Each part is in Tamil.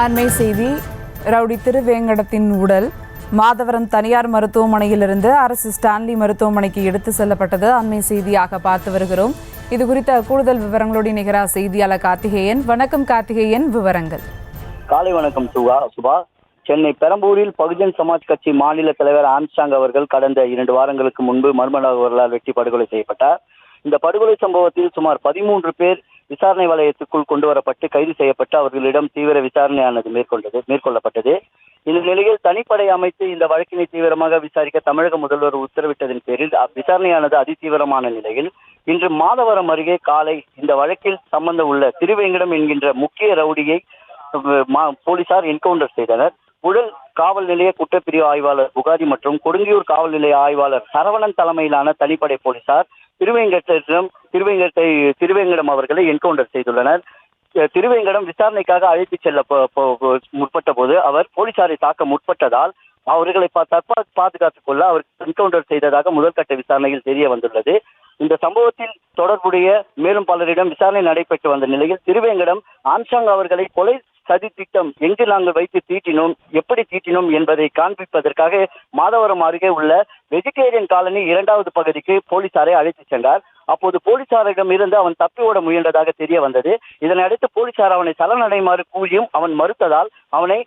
அண்மை செய்தி. ரவுடி திருவேங்கடத்தின் உடல் மாதவரம் தனியார் மருத்துவமனையிலிருந்து அரசு ஸ்டான்லி மருத்துவமனைக்கு எடுத்து செல்லப்பட்டது அண்மை செய்தியாக பார்த்து வருகிறோம். இது குறித்த கூடுதல் விவரங்களோடு நிகராக செய்தியாளர் கார்த்திகேயன். வணக்கம் கார்த்திகேயன், விவரங்கள். காலை வணக்கம் சுபா. சென்னை பெரம்பூரில் பகுஜன் சமாஜ் கட்சி மாநில தலைவர் ஆம்ஸ்டாங் அவர்கள் கடந்த 2 வாரங்களுக்கு முன்பு மர்ம நபர்களால் வெட்டி படுகொலை செய்யப்பட்டார். இந்த படுகொலை சம்பவத்தில் சுமார் 13 பேர் விசாரணை வலயத்துக்குள் கொண்டு வரப்பட்டு கைது செய்யப்பட்டு அவர்களிடம் தீவிர விசாரணையானது மேற்கொள்ளப்பட்டது. இந்த நிலையில் தனிப்படை அமைத்து இந்த வழக்கினை தீவிரமாக விசாரிக்க தமிழக முதல்வர் உத்தரவிட்டதன் பேரில் விசாரணையானது அதிதீவிரமான நிலையில் இன்று மாதவரம் அருகே காலை இந்த வழக்கில் சம்பந்தம் உள்ள திருவேங்கடம் என்கின்ற முக்கிய ரவுடியை போலீசார் என்கவுண்டர் செய்தனர். புழல் காவல் நிலைய குற்றப்பிரிவு ஆய்வாளர் புகாரி மற்றும் கொடுங்கியூர் காவல் நிலைய ஆய்வாளர் சரவணன் தலைமையிலான தனிப்படை போலீசார் திருவேங்கடம் அவர்களை என்கவுண்டர் செய்துள்ளனர். திருவேங்கடம் விசாரணைக்காக அழைத்து செல்ல முற்பட்ட போது அவர் போலீசாரை தாக்க முற்பட்டதால் அவர்களை பாதுகாத்துக் கொள்ள அவர் என்கவுண்டர் செய்ததாக முதற்கட்ட விசாரணையில் தெரிய வந்துள்ளது. இந்த சம்பவத்தில் தொடர்புடைய மேலும் பலரிடம் விசாரணை நடைபெற்று வந்த நிலையில் திருவேங்கடம் ஆம்ஸ்டாங் அவர்களை கொலை சதி திட்டம் எங்கு நாங்கள் வைத்து தீட்டினோம், எப்படி தீட்டினோம் என்பதை காண்பிப்பதற்காக மாதவரம் அருகே உள்ள வெஜிடேரியன் காலனி 2வது பகுதிக்கு போலீசாரை அழைத்து சென்றார். அப்போது போலீசாரிடம் இருந்து அவன் தப்பி ஓட முயன்றதாக தெரிய வந்தது. இதனை அடுத்து போலீசார் அவனை சரணடைமாறு கூறியும் அவன் மறுத்ததால் அவனை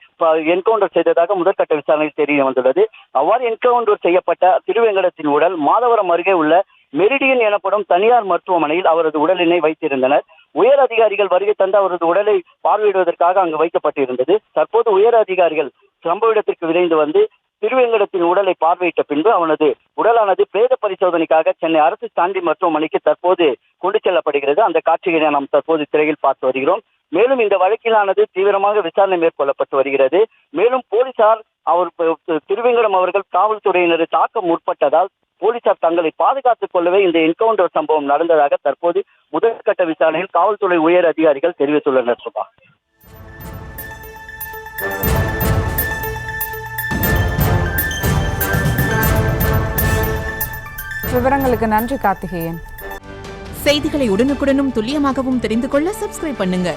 என்கவுண்டர் செய்ததாக முதற்கட்ட விசாரணையில் தெரிய வந்துள்ளது. அவ்வாறு என்கவுண்டர் செய்யப்பட்ட திருவேங்கடத்தின் உடல் மாதவரம் அருகே உள்ள மெரிடியன் எனப்படும் தனியார் மருத்துவமனையில் அவரது உடலினை வைத்திருந்தனர். உயர் அதிகாரிகள் வருகை தந்து அவரது உடலை பார்வையிடுவதற்காக அங்கு வைக்கப்பட்டிருந்தது. தற்போது உயர் அதிகாரிகள் சம்பவ இடத்திற்கு விரைந்து வந்து திருவேங்கடத்தின் உடலை பார்வையிட்ட பின்பு அவனது உடலானது பிரேத பரிசோதனைக்காக சென்னை அரசு ஸ்டான்லி மருத்துவமனைக்கு தற்போது கொண்டு செல்லப்படுகிறது. அந்த காட்சிகளை நாம் தற்போது திரையில் பார்த்து வருகிறோம். மேலும் இந்த வழக்கிலானது தீவிரமாக விசாரணை மேற்கொள்ளப்பட்டு வருகிறது. மேலும் போலீசார் திருவேங்கடம் அவர்கள் காவல்துறையினரை தாக்க முற்பட்டதால் போலீசார் தங்களை பாதுகாத்துக் கொள்ளவே இந்த என்கவுண்டர் சம்பவம் நடந்ததாக தற்போது முதற்கட்ட விசாரணையில் காவல்துறை உயர் அதிகாரிகள் தெரிவித்துள்ளனர். சுபா, விவரங்களுக்கு நன்றி கார்த்திகேயன். செய்திகளை உடனுக்குடனும் துல்லியமாகவும் தெரிந்து கொள்ள சப்ஸ்கிரைப் பண்ணுங்க.